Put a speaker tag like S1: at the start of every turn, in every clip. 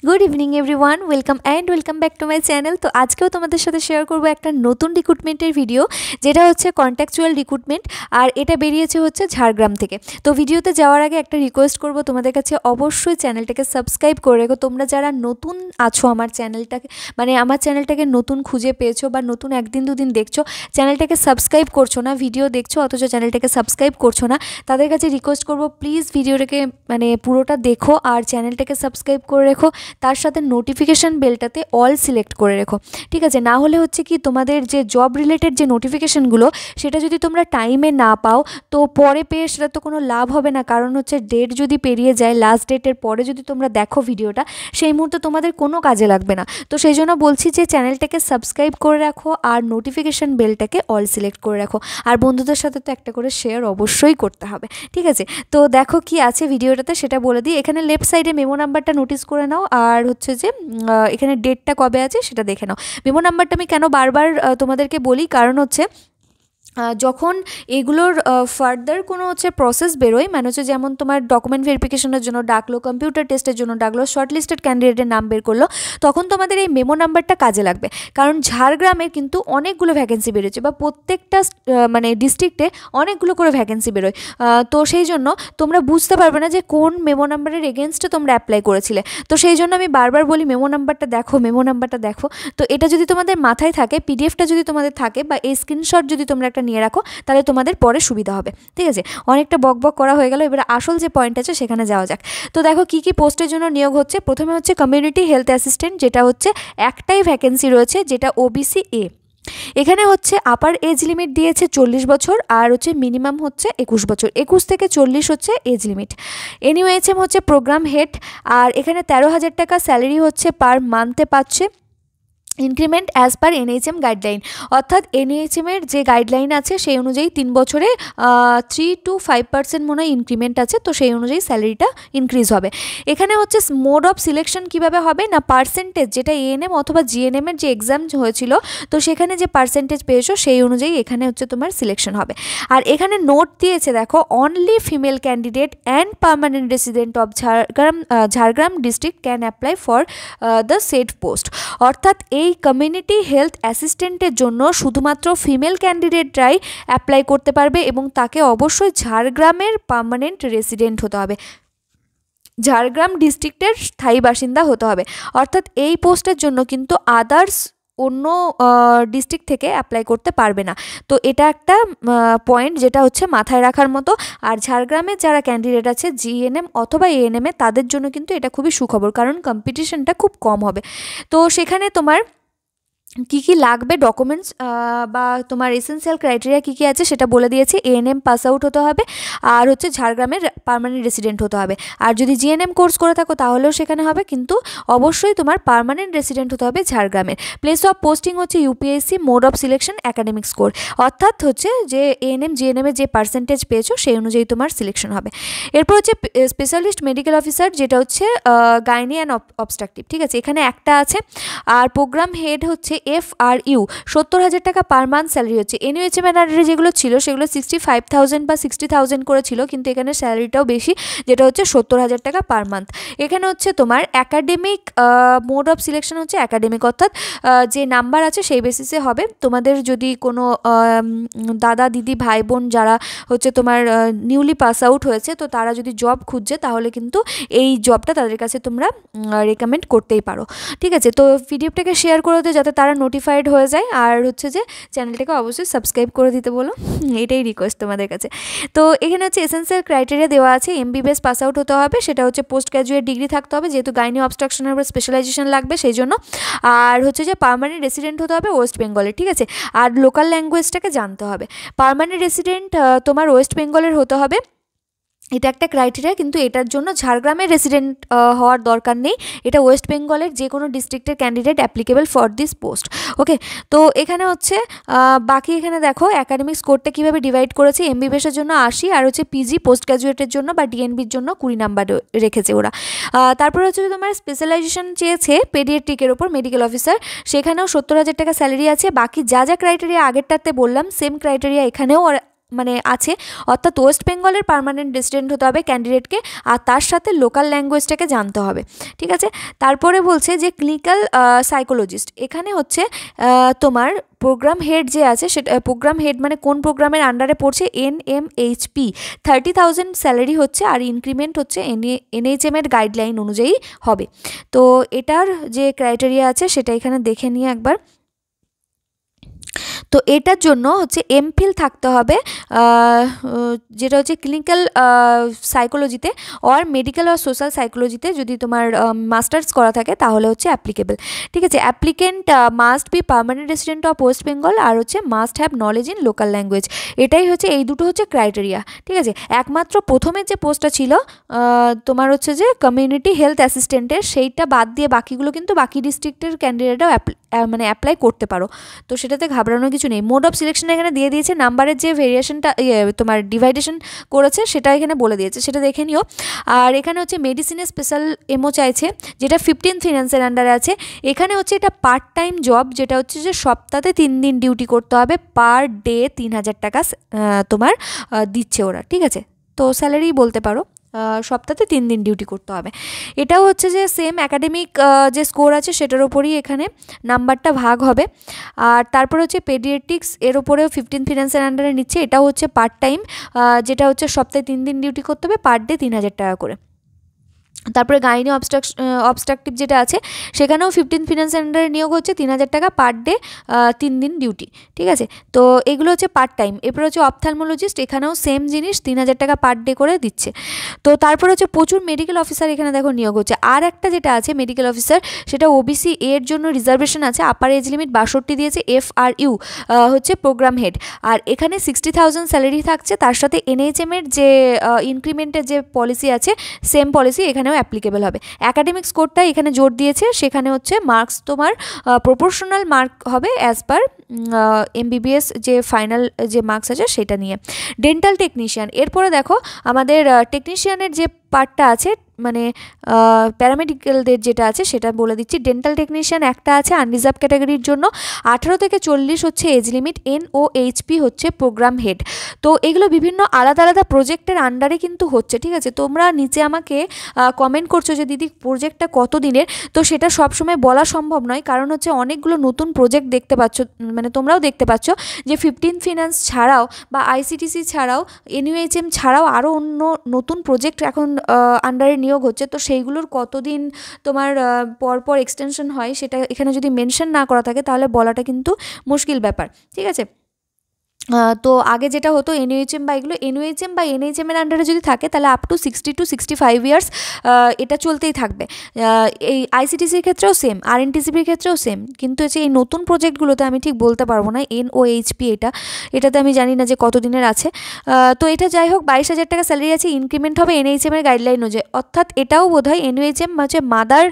S1: Good evening everyone, welcome back to my channel. তো আজকেও তোমাদের সাথে শেয়ার করবো একটা নতুন রিক্রুটমেন্টের ভিডিও, যেটা হচ্ছে কন্ট্যাকচুয়াল রিক্রুটমেন্ট, আর এটা বেরিয়েছে হচ্ছে ঝাড়গ্রাম থেকে। তো ভিডিওতে যাওয়ার আগে একটা রিকোয়েস্ট করবো তোমাদের কাছে, অবশ্যই চ্যানেলটাকে সাবস্ক্রাইব করে রেখো। তোমরা যারা নতুন আছো আমার চ্যানেলটাকে নতুন খুঁজে পেয়েছো বা নতুন একদিন দুদিন দেখছো, চ্যানেলটাকে সাবস্ক্রাইব করছো না, ভিডিও দেখছো অথচ চ্যানেলটাকে সাবস্ক্রাইব করছো না, তাদের কাছে রিকোয়েস্ট করবো প্লিজ ভিডিওটাকে পুরোটা দেখো আর চ্যানেলটাকে সাবস্ক্রাইব করে রেখো। তার সাথে নোটিফিকেশান বেলটাতে অল সিলেক্ট করে রেখো, ঠিক আছে? না হলে হচ্ছে কি, তোমাদের যে জব রিলেটেড যে নোটিফিকেশানগুলো, সেটা যদি তোমরা টাইমে না পাও তো পরে পেয়ে সেটা তো কোনো লাভ হবে না। কারণ হচ্ছে ডেট যদি পেরিয়ে যায়, লাস্ট ডেটের পরে যদি তোমরা দেখো ভিডিওটা, সেই মুহূর্তে তোমাদের কোনো কাজে লাগবে না। তো সেই জন্য বলছি যে চ্যানেলটাকে সাবস্ক্রাইব করে রাখো আর নোটিফিকেশান বেলটাকে অল সিলেক্ট করে রাখো। আর বন্ধুদের সাথে তো একটা করে শেয়ার অবশ্যই করতে হবে, ঠিক আছে? তো দেখো কি আছে ভিডিওটাতে সেটা বলে দিই। এখানে লেফট সাইডে মেমো নাম্বারটা নোটিস করে নাও, আর হচ্ছে যে এখানে ডেটটা কবে আছে সেটা দেখে নাও। মেমো নাম্বারটা আমি কেন বারবার তোমাদেরকে বলি, কারণ হচ্ছে যখন এগুলোর ফার্দার কোনো হচ্ছে প্রসেস বেরোয়, মানে হচ্ছে যেমন তোমার ডকুমেন্ট ভেরিফিকেশনের জন্য ডাকলো, কম্পিউটার টেস্টের জন্য ডাকলো, শর্টলিস্টেড ক্যান্ডিডেটের নাম বের করলো, তখন তোমাদের এই মেমো নাম্বারটা কাজে লাগবে। কারণ ঝাড়গ্রামের কিন্তু অনেকগুলো ভ্যাকেন্সি বেরোচ্ছে, বা প্রত্যেকটা ডিস্ট্রিক্টে অনেকগুলো করে ভ্যাকেন্সি বেরোয়। তো সেই জন্য তোমরা বুঝতে পারবে না যে কোন মেমো নাম্বারের এগেনস্টে তোমরা অ্যাপ্লাই করেছিলে। তো সেই জন্য আমি বারবার বলি মেমো নাম্বারটা দেখো। তো এটা যদি তোমাদের মাথায় থাকে, পিডিএফটা যদি তোমাদের থাকে, বা এই স্ক্রিনশট যদি তোমরা একটা নিয়ে রাখো, তাহলে তোমাদের পরে সুবিধা হবে, ঠিক আছে? অনেকটা বক করা হয়ে গেল, এবার আসল যে পয়েন্ট আছে সেখানে যাওয়া যাক। তো দেখো কি কি পোস্টের জন্য নিয়োগ হচ্ছে। প্রথমে হচ্ছে কমিউনিটি হেলথ অ্যাসিস্ট্যান্ট, যেটা হচ্ছে একটাই ভ্যাকেন্সি রয়েছে, যেটা ওবিসি এ। এখানে হচ্ছে আপার এজ লিমিট দিয়েছে 40 বছর, আর হচ্ছে মিনিমাম হচ্ছে 21 বছর, 21 থেকে 40 হচ্ছে এজ লিমিট। এনইউএইচএম হচ্ছে প্রোগ্রাম হেড, আর এখানে 13,000 টাকা স্যালারি হচ্ছে পার মান্থে পাচ্ছে। ইনক্রিমেন্ট অ্যাজ পার এনএইচএম গাইডলাইন, অর্থাৎ এনএইচএমের যে গাইডলাইন আছে সেই অনুযায়ী 3 বছরে 3 to 5% মনে হয় ইনক্রিমেন্ট আছে, তো সেই অনুযায়ী স্যালারিটা ইনক্রিজ হবে। এখানে হচ্ছে মোড অফ সিলেকশন কীভাবে হবে না, পার্সেন্টেজ, যেটা এএনএম অথবা জিএনএমের যে এক্সাম হয়েছিল, তো সেখানে যে পার্সেন্টেজ পেয়েছো সেই অনুযায়ী এখানে হচ্ছে তোমার সিলেকশন হবে। আর এখানে নোট দিয়েছে দেখো, only female candidate and permanent resident of Jhargram district can apply for the set post. অর্থাৎ এই কমিউনিটি হেলথ অ্যাসিস্ট্যান্টের জন্য শুধুমাত্র ফিমেল ক্যান্ডিডেটরাই অ্যাপ্লাই করতে পারবে, এবং তাকে অবশ্যই ঝাড়গ্রামের পার্মানেন্ট রেসিডেন্ট হতে হবে, ঝাড়গ্রাম ডিস্ট্রিক্টের স্থায়ী বাসিন্দা হতে হবে। অর্থাৎ এই পোস্টের জন্য কিন্তু আদার্স অন্য ডিস্ট্রিক্ট থেকে অ্যাপ্লাই করতে পারবে না। তো এটা একটা পয়েন্ট যেটা হচ্ছে মাথায় রাখার মতো। আর ঝাড়গ্রামের যারা ক্যান্ডিডেট আছে জিএনএম অথবা এএনএমে, তাদের জন্য কিন্তু এটা খুবই সুখবর, কারণ কম্পিটিশনটা খুব কম হবে। তো সেখানে তোমার কী কী লাগবে ডকুমেন্টস বা তোমার এসেন্সিয়াল ক্রাইটেরিয়া কী কী আছে সেটা বলে দিয়েছি। এএনএম পাস আউট হতে হবে, আর হচ্ছে ঝাড়গ্রামের পার্মানেন্ট রেসিডেন্ট হতে হবে। আর যদি জিএনএম কোর্স করে থাকো তাহলেও সেখানে হবে, কিন্তু অবশ্যই তোমার পার্মানেন্ট রেসিডেন্ট হতে হবে ঝাড়গ্রামের। প্লেস অফ পোস্টিং হচ্ছে UPSC, mode of selection academic score, অর্থাৎ হচ্ছে যে এএনএম জিএনএমের যে পার্সেন্টেজ পেয়েছো সেই অনুযায়ী তোমার সিলেকশন হবে। এরপর হচ্ছে স্পেশালিস্ট মেডিকেল অফিসার, যেটা হচ্ছে গাইনি অ্যান্ড অবস্ট্রাকটিভ, ঠিক আছে? এখানে একটা আছে। আর প্রোগ্রাম হেড হচ্ছে FRU, 70,000 টাকা পার মান্থ স্যালারি হচ্ছে। এনইউএইচএম এর আন্ডারে যেগুলো ছিল সেগুলো 65,000 বা 60,000 করে ছিল, কিন্তু এখানে স্যালারিটাও বেশি, যেটা হচ্ছে 70,000 টাকা পার মান্থ। এখানে হচ্ছে তোমার অ্যাকাডেমিক মোড অফ সিলেকশন হচ্ছে অ্যাকাডেমিক, অর্থাৎ যে নাম্বার আছে সেই বেসিসে হবে। তোমাদের যদি কোনো দাদা দিদি ভাই বোন যারা হচ্ছে তোমার নিউলি পাস আউট হয়েছে, তো তারা যদি জব খুঁজছে, তাহলে কিন্তু এই জবটা তাদের কাছে তোমরা রেকমেন্ড করতেই পারো, ঠিক আছে? তো ভিডিওটাকে শেয়ার করে দিও যাতে তারা নোটিফাইড হয়ে যায়, আর হচ্ছে যে চ্যানেলটাকে অবশ্যই সাবস্ক্রাইব করে দিতে বলো, এটাই রিকোয়েস্ট তোমাদের কাছে। তো এখানে হচ্ছে এসেন্সিয়াল ক্রাইটেরিয়া দেওয়া আছে। এমবিবিএস পাস আউট হতে হবে, সেটা হচ্ছে পোস্ট গ্র্যাজুয়েট ডিগ্রি থাকতে হবে, যেহেতু গাইনি অবস্ট্রাকশনের উপর স্পেশালাইজেশন লাগবে সেই জন্য। আর হচ্ছে যে পার্মানেন্ট রেসিডেন্ট হতে হবে ওয়েস্ট বেঙ্গলের, ঠিক আছে? আর লোকাল ল্যাঙ্গুয়েজটাকে জানতে হবে। পার্মানেন্ট রেসিডেন্ট তোমার ওয়েস্ট বেঙ্গলের হতে হবে, এটা একটা ক্রাইটেরিয়া, কিন্তু এটার জন্য ঝাড়গ্রামের রেসিডেন্ট হওয়ার দরকার নেই, এটা ওয়েস্ট বেঙ্গলের যে কোনো ডিস্ট্রিক্টের candidate applicable for this post, okay? তো এখানে হচ্ছে বাকি এখানে দেখো অ্যাকাডেমিক স্কোরটা কীভাবে ডিভাইড করেছে। এমবিবিএসের জন্য 80, আর হচ্ছে পিজি পোস্ট গ্র্যাজুয়েটের জন্য বা ডিএনবির জন্য 20 নাম্বার রেখেছে ওরা। তারপর হচ্ছে তোমার স্পেশালাইজেশন চেয়েছে পেডিয়াট্রিকের ওপর, মেডিকেল অফিসার, সেখানেও 70,000 টাকা স্যালারি আছে। বাকি যা যা ক্রাইটেরিয়া আগেরটাতে বললাম, সেম ক্রাইটেরিয়া এখানেও মানে আছে, অর্থাৎ ওয়েস্ট বেঙ্গলের পার্মানেন্ট রেসিডেন্ট হতে হবে ক্যান্ডিডেটকে, আর তার সাথে লোকাল ল্যাঙ্গুয়েজটাকে জানতে হবে। ঠিক আছে, তারপরে বলছে যে ক্লিনিক্যাল সাইকোলজিস্ট, এখানে হচ্ছে তোমার প্রোগ্রাম হেড যে আছে সেটা, প্রোগ্রাম হেড মানে কোন প্রোগ্রামের আন্ডারে পড়ছে, NMHP, 30,000 স্যালারি হচ্ছে, আর ইনক্রিমেন্ট হচ্ছে NHM এর গাইডলাইন অনুযায়ী হবে। তো এটার যে ক্রাইটেরিয়া আছে সেটা এখানে দেখে নিয়ে একবার। তো এটার জন্য হচ্ছে এমফিল থাকতে হবে, যেটা হচ্ছে ক্লিনিক্যাল সাইকোলজিতে অর মেডিকেল আর সোশ্যাল সাইকোলজিতে যদি তোমার মাস্টার্স করা থাকে তাহলে হচ্ছে অ্যাপ্লিকেবল। ঠিক আছে, applicant must be permanent resident of West Bengal, আর হচ্ছে must have knowledge in local language. এটাই হচ্ছে, এই দুটো হচ্ছে ক্রাইটেরিয়া। ঠিক আছে, একমাত্র প্রথমের যে পোস্টটা ছিল তোমার হচ্ছে যে কমিউনিটি হেলথ অ্যাসিস্ট্যান্টের, সেইটা বাদ দিয়ে বাকিগুলো কিন্তু বাকি ডিস্ট্রিক্টের ক্যান্ডিডেটরাও মানে অ্যাপ্লাই করতে পারো, তো সেটাতে ঘাবড়ানোর কিছু নেই। মোড অফ সিলেকশন এখানে দিয়ে দিয়েছে, নাম্বারের যে ভেরিয়েশনটা তোমার ডিভাইডেশন করেছে সেটা এখানে বলে দিয়েছে, সেটা দেখে নিও। আর এখানে হচ্ছে মেডিসিনের স্পেশাল এমও চাইছে, যেটা 15 ফিনান্সের আন্ডারে আছে। এখানে হচ্ছে এটা পার্ট টাইম জব, যেটা হচ্ছে যে সপ্তাহে 3 দিন ডিউটি করতে হবে, পার ডে 3,000 টাকা তোমার দিচ্ছে ওরা। ঠিক আছে, তো স্যালারি বলতে পারো, সপ্তাহে 3 দিন ডিউটি করতে হবে। এটাও হচ্ছে যে সেম একাডেমিক যে স্কোর আছে সেটার ওপরই এখানে নাম্বারটা ভাগ হবে। আর তারপর হচ্ছে পেডিয়াট্রিক্স, এর ওপরেও 15 ফিনান্সের আন্ডারে নিচ্ছে, এটাও হচ্ছে পার্ট টাইম, যেটা হচ্ছে সপ্তাহে 3 দিন ডিউটি করতে হবে, পার ডে 3,000 টাকা করে। তারপরে গাইনি অবস্ট্রাকটিভ যেটা আছে সেখানেও 15 ফিনান্সের আন্ডারে নিয়োগ হচ্ছে, 3,000 টাকা পার ডে, 3 দিন ডিউটি। ঠিক আছে, তো এগুলো হচ্ছে পার্ট টাইম। এরপর হচ্ছে অপথ্যালমোলজিস্ট, এখানেও সেম জিনিস, 3,000 টাকা পার ডে করে দিচ্ছে। তো তারপর হচ্ছে প্রচুর মেডিকেল অফিসার এখানে দেখো নিয়োগ হচ্ছে। আর একটা যেটা আছে মেডিকেল অফিসার, সেটা OBC এর জন্য রিজার্ভেশন আছে, আপার এজ লিমিট 62 দিয়েছে, FRU হচ্ছে প্রোগ্রাম হেড, আর এখানে 60,000 স্যালারি থাকছে, তার সাথে NHM এর যে ইনক্রিমেন্টের যে পলিসি আছে সেম পলিসি এখানেও অ্যাপ্লিকেবল হবে। অ্যাকাডেমিক স্কোরটা এখানে জোর দিয়েছে, সেখানে হচ্ছে মার্কস তোমার প্রপোর্শনাল মার্ক হবে অ্যাজ পার MBBS যে ফাইনাল যে মার্কস আছে সেটা নিয়ে। ডেন্টাল টেকনিশিয়ান, এরপরে দেখো আমাদের টেকনিশিয়ানের যে পার্টটা আছে, মানে প্যারামেডিক্যালদের যেটা আছে সেটা বলে দিচ্ছি। ডেন্টাল টেকনিশিয়ান একটা আছে আনরিজার্ভ ক্যাটাগরির জন্য, 18 থেকে 40 হচ্ছে এজ লিমিট, NOHP হচ্ছে প্রোগ্রাম হেড। তো এগুলো বিভিন্ন আলাদা আলাদা প্রজেক্টের আন্ডারে কিন্তু হচ্ছে। ঠিক আছে, তোমরা নিচে আমাকে কমেন্ট করছো যে দিদি প্রজেক্টটা কত দিনের, তো সেটা সবসময় বলা সম্ভব নয়, কারণ হচ্ছে অনেকগুলো নতুন প্রজেক্ট দেখতে পাচ্ছ, মানে তোমরাও দেখতে পাচ্ছ যে 15 ফিনান্স ছাড়াও বা ICTC ছাড়াও NUHM ছাড়াও আরও অন্য নতুন প্রজেক্ট এখন আন্ডারে নিয়োগ হচ্ছে। তো সেইগুলোর কতদিন তোমার পরপর এক্সটেনশন হয় সেটা এখানে যদি মেনশন না করা থাকে তাহলে বলাটা কিন্তু মুশকিল ব্যাপার। ঠিক আছে, তো আগে যেটা হতো NUHM বা এগুলো NUHM বা NHM এর আন্ডারে যদি থাকে তাহলে আপ টু 60 to 65 ইয়ার্স এটা চলতেই থাকবে। এই ICTCর ক্ষেত্রেও সেম, RNTCPর ক্ষেত্রেও সেম, কিন্তু হচ্ছে এই নতুন প্রজেক্টগুলোতে আমি ঠিক বলতে পারবো না। NOHP এটাতে আমি জানি না যে কত দিনের আছে। তো এটা যাই হোক 22,000 টাকা স্যালারি আছে, ইনক্রিমেন্ট হবে NHM এর গাইডলাইন অনুযায়ী, অর্থাৎ এটাও বোধহয় NUHM হচ্ছে মাদার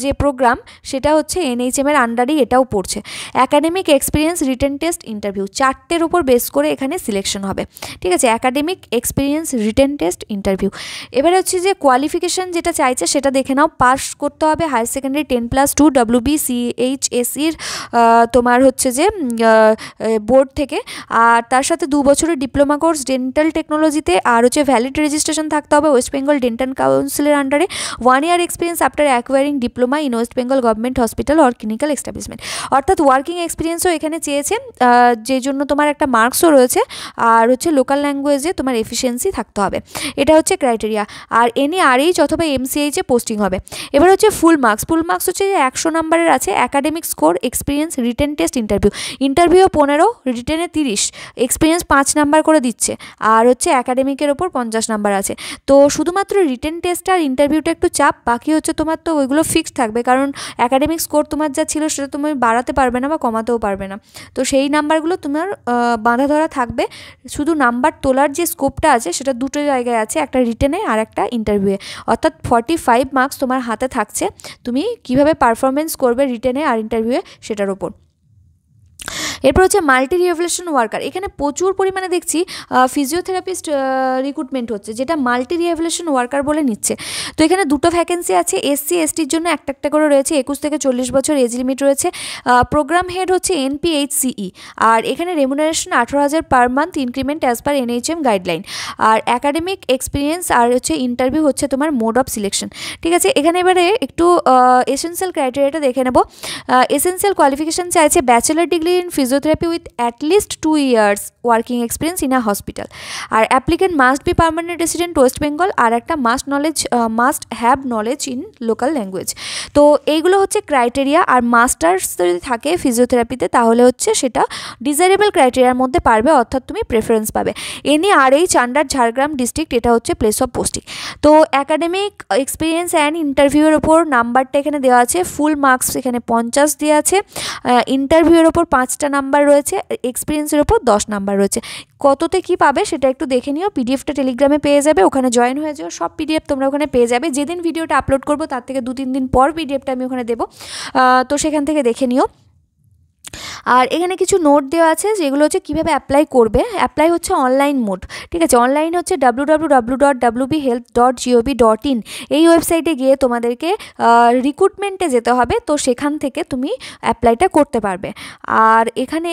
S1: যে প্রোগ্রাম সেটা হচ্ছে NHM এর আন্ডারেই এটাও পড়ছে। Academic experience, written test, interview, 4টের উপর বেস করে এখানে সিলেকশন হবে। ঠিক আছে, academic experience, written test, interview. এবারে হচ্ছে যে কোয়ালিফিকেশান যেটা চাইছে সেটা দেখে নাও, পাস করতে হবে হায়ার সেকেন্ডারি 10+2 WBCHSEর তোমার হচ্ছে যে বোর্ড থেকে, আর তার সাথে 2 বছরের ডিপ্লোমা কোর্স ডেন্টাল টেকনোলজিতে, আর হচ্ছে ভ্যালিড রেজিস্ট্রেশন থাকতে হবে ওয়েস্ট বেঙ্গল ডেন্টাল কাউন্সিলের আন্ডারে, 1 year experience after acquiring diploma in West Bengal government hospital or clinical establishment, অর্থাৎ ওয়ার্কিং এক্সপিরিয়েন্সও এখানে চেয়েছে, যে জন্য তোমার একটা মার্কসও রয়েছে, আর হচ্ছে লোকাল ল্যাঙ্গুয়েজে তোমার এফিসিয়েন্সি থাকতে হবে। এটা হচ্ছে ক্রাইটেরিয়া। আর NARH অথবা MCH এ পোস্টিং হবে। এবার হচ্ছে ফুল মার্কস হচ্ছে যে 100 নাম্বারের আছে, academic score, experience, written test, interview 15, রিটেনে 30, experience 5 number করে দিচ্ছে, আর হচ্ছে অ্যাকাডেমিকের ওপর 50 নাম্বার আছে। তো শুধুমাত্র রিটেন টেস্ট আর ইন্টারভিউটা একটু চাপ, বাকি হচ্ছে তোমার তো ওইগুলো ফিক্সড থাকবে, কারণ অ্যাকাডেমিক স্কোর তোমার যা ছিল সেটা তুমি বাড়াতে পারবে না বা কমাতেও পারবে না, তো সেই নাম্বারগুলো তোমার বাঁধা ধরা থাকবে। শুধু নাম্বার তোলার যে স্কোপটা আছে সেটা দুটো জায়গায় আছে, একটা রিটেনে আর একটা ইন্টারভিউয়ে, অর্থাৎ 45 মার্কস তোমার হাতে থাকছে, তুমি কিভাবে পারফরমেন্স করবে রিটেনে আর ইন্টারভিউয়ে সেটার ওপর। এরপর হচ্ছে মাল্টি রিহ্যাবিলিটেশন ওয়ার্কার, এখানে প্রচুর পরিমাণে দেখছি ফিজিওথেরাপিস্ট রিক্রুটমেন্ট হচ্ছে, যেটা মাল্টি রিহ্যাবিলিটেশন ওয়ার্কার বলে নিচ্ছে। তো এখানে দুটো ভ্যাকেন্সি আছে, এসসি এসটির জন্য একটা একটা করে রয়েছে, 21 থেকে 40 বছর এজ লিমিট রয়েছে। প্রোগ্রাম হেড হচ্ছে NPHCE, আর এখানে remuneration 18,000 per month, increment as per NHM guideline. আর অ্যাকাডেমিক এক্সপিরিয়েন্স আর হচ্ছে ইন্টারভিউ হচ্ছে তোমার মোড অফ সিলেকশন। ঠিক আছে, এখানে এবারে একটু এসেন্সিয়াল ক্রাইটেরিয়াটা দেখে নেব। এসেন্সিয়াল কোয়ালিফিকেশান চাইছে bachelor degree in physiotherapy with at least 2 years working experience in a hospital. আর applicant must be permanent resident West Bengal, আর একটা must have knowledge in local language. তো এইগুলো হচ্ছে ক্রাইটেরিয়া। আর মাস্টার্স যদি থাকে ফিজিওথেরাপিতে তাহলে হচ্ছে সেটা ডিজাইরেবল ক্রাইটেরিয়ার মধ্যে পারবে, অর্থাৎ তুমি প্রেফারেন্স পাবে। NERH আন্ডার ঝাড়গ্রাম ডিস্ট্রিক্ট, এটা হচ্ছে প্লেস অফ পোস্টিং। তো অ্যাকাডেমিক এক্সপিরিয়েন্স অ্যান্ড ইন্টারভিউয়ের ওপর নাম্বারটা এখানে দেওয়া আছে, ফুল মার্কস এখানে 50 দেওয়া আছে, ইন্টারভিউয়ের ওপর 5টা নাম্বার রয়েছে, এক্সপিরিয়েন্সের ওপর 10 নাম্বার রয়েছে। কততে কি পাবে সেটা একটু দেখে নিও, পিডিএফটা টেলিগ্রামে পেয়ে যাবে, ওখানে জয়েন হয়ে যাও, সব পিডিএফ তোমরা ওখানে পেয়ে যাবে। যেদিন ভিডিওটা আপলোড করবো তার থেকে 2-3 দিন পর পিডিএফটা আমি ওখানে দেবো, তো সেখান থেকে দেখে নিও। আর এখানে কিছু নোট দেওয়া আছে যেগুলো হচ্ছে কীভাবে অ্যাপ্লাই করবে। অ্যাপ্লাই হচ্ছে অনলাইন মোড, ঠিক আছে। অনলাইন হচ্ছে www.wbhealth.gov.in, এই ওয়েবসাইটে গিয়ে তোমাদেরকে রিক্রুটমেন্টে যেতে হবে, তো সেখান থেকে তুমি অ্যাপ্লাইটা করতে পারবে। আর এখানে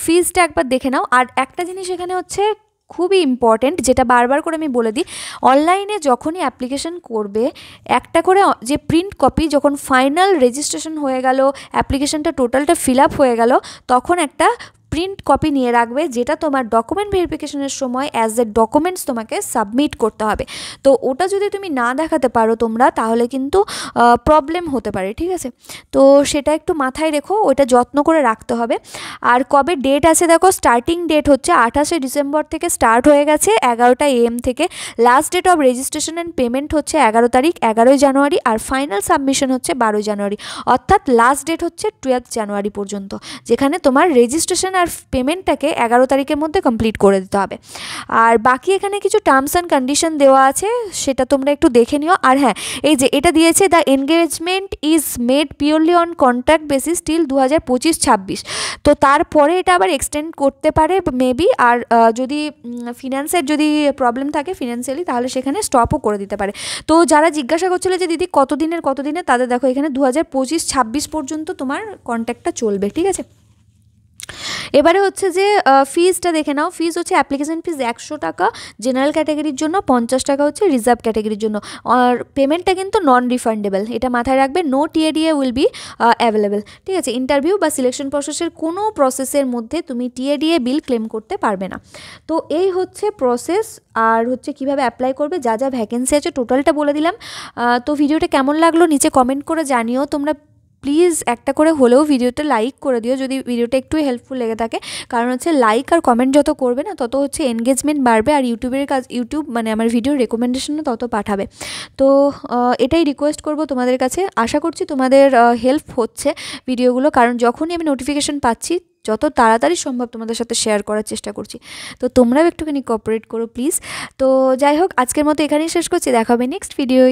S1: ফিজটা একবার দেখে নাও। আর একটা জিনিস এখানে হচ্ছে খুবই ইম্পর্টেন্ট, যেটা বারবার করে আমি বলে দিই, অনলাইনে যখনই অ্যাপ্লিকেশন করবে একটা করে যে প্রিন্ট কপি, যখন ফাইনাল রেজিস্ট্রেশন হয়ে গেল, অ্যাপ্লিকেশনটা টোটালটা ফিল আপ হয়ে গেল, তখন একটা প্রিন্ট কপি নিয়ে রাখবে, যেটা তোমার ডকুমেন্ট ভেরিফিকেশনের সময় অ্যাজ এ ডকুমেন্টস তোমাকে সাবমিট করতে হবে। তো ওটা যদি তুমি না দেখাতে পারো তোমরা, তাহলে কিন্তু প্রবলেম হতে পারে, ঠিক আছে। তো সেটা একটু মাথায় রেখো, ওইটা যত্ন করে রাখতে হবে। আর কবে ডেট আছে দেখো, স্টার্টিং ডেট হচ্ছে 28শে ডিসেম্বর থেকে স্টার্ট হয়ে গেছে 11টা AM থেকে। Last date of registration and payment হচ্ছে 11 তারিখ, 11ই জানুয়ারি। আর ফাইনাল সাবমিশন হচ্ছে 12ই জানুয়ারি, অর্থাৎ লাস্ট ডেট হচ্ছে 12 জানুয়ারি পর্যন্ত, যেখানে তোমার রেজিস্ট্রেশন আর পেমেন্টটাকে 11 তারিখের মধ্যে কমপ্লিট করে দিতে হবে। আর বাকি এখানে কিছু টার্মস অ্যান্ড কন্ডিশন দেওয়া আছে, সেটা তোমরা একটু দেখে নিও। আর হ্যাঁ, এই যে এটা দিয়েছে, the engagement is made purely on contract basis till 2025-26। তো তারপরে এটা আবার এক্সটেন্ড করতে পারে মেবি। আর যদি ফিনান্সের যদি প্রবলেম থাকে ফিনান্সিয়ালি, তাহলে সেখানে স্টপও করে দিতে পারে। তো যারা জিজ্ঞাসা করছিল যে দিদি কতদিনে, তাদের দেখো এখানে 2025-26 পর্যন্ত তোমার কন্ট্রাক্টটা চলবে, ঠিক আছে। এবারে হচ্ছে যে ফিজটা দেখে নাও। ফিজ হচ্ছে অ্যাপ্লিকেশন ফিজ 100 টাকা জেনারেল ক্যাটাগরির জন্য, 50 টাকা হচ্ছে রিজার্ভ ক্যাটাগরির জন্য। আর পেমেন্টটা কিন্তু নন রিফান্ডেবল, এটা মাথায় রাখবে। No TADA will be available, ঠিক আছে। ইন্টারভিউ বা সিলেকশন প্রসেসের কোনো প্রসেসের মধ্যে তুমি TADA বিল ক্লেম করতে পারবে না। তো এই হচ্ছে প্রসেস। আর হচ্ছে কিভাবে অ্যাপ্লাই করবে, যা যা ভ্যাকেন্সি আছে টোটালটা বলে দিলাম। তো ভিডিওটা কেমন লাগলো নিচে কমেন্ট করে জানিও। তোমরা প্লিজ একটা করে হলেও ভিডিওটা লাইক করে দিও যদি ভিডিওটা একটু হেল্পফুল লেগে থাকে, কারণ হচ্ছে লাইক আর কমেন্ট যত করবে না তত হচ্ছে এনগেজমেন্ট বাড়বে, আর ইউটিউব মানে আমার ভিডিওর রেকমেন্ডেশনও তত পাঠাবে। তো এটাই রিকোয়েস্ট করব তোমাদের কাছে। আশা করছি তোমাদের হেল্প হচ্ছে ভিডিওগুলো, কারণ যখনই আমি নোটিফিকেশন পাচ্ছি যত তাড়াতাড়ি সম্ভব তোমাদের সাথে শেয়ার করার চেষ্টা করছি। তো তোমরাও একটুখানি কোঅপারেট করো প্লিজ। তো যাই হোক, আজকের মতো এখানেই শেষ করছি, দেখা হবে নেক্সট ভিডিওয়।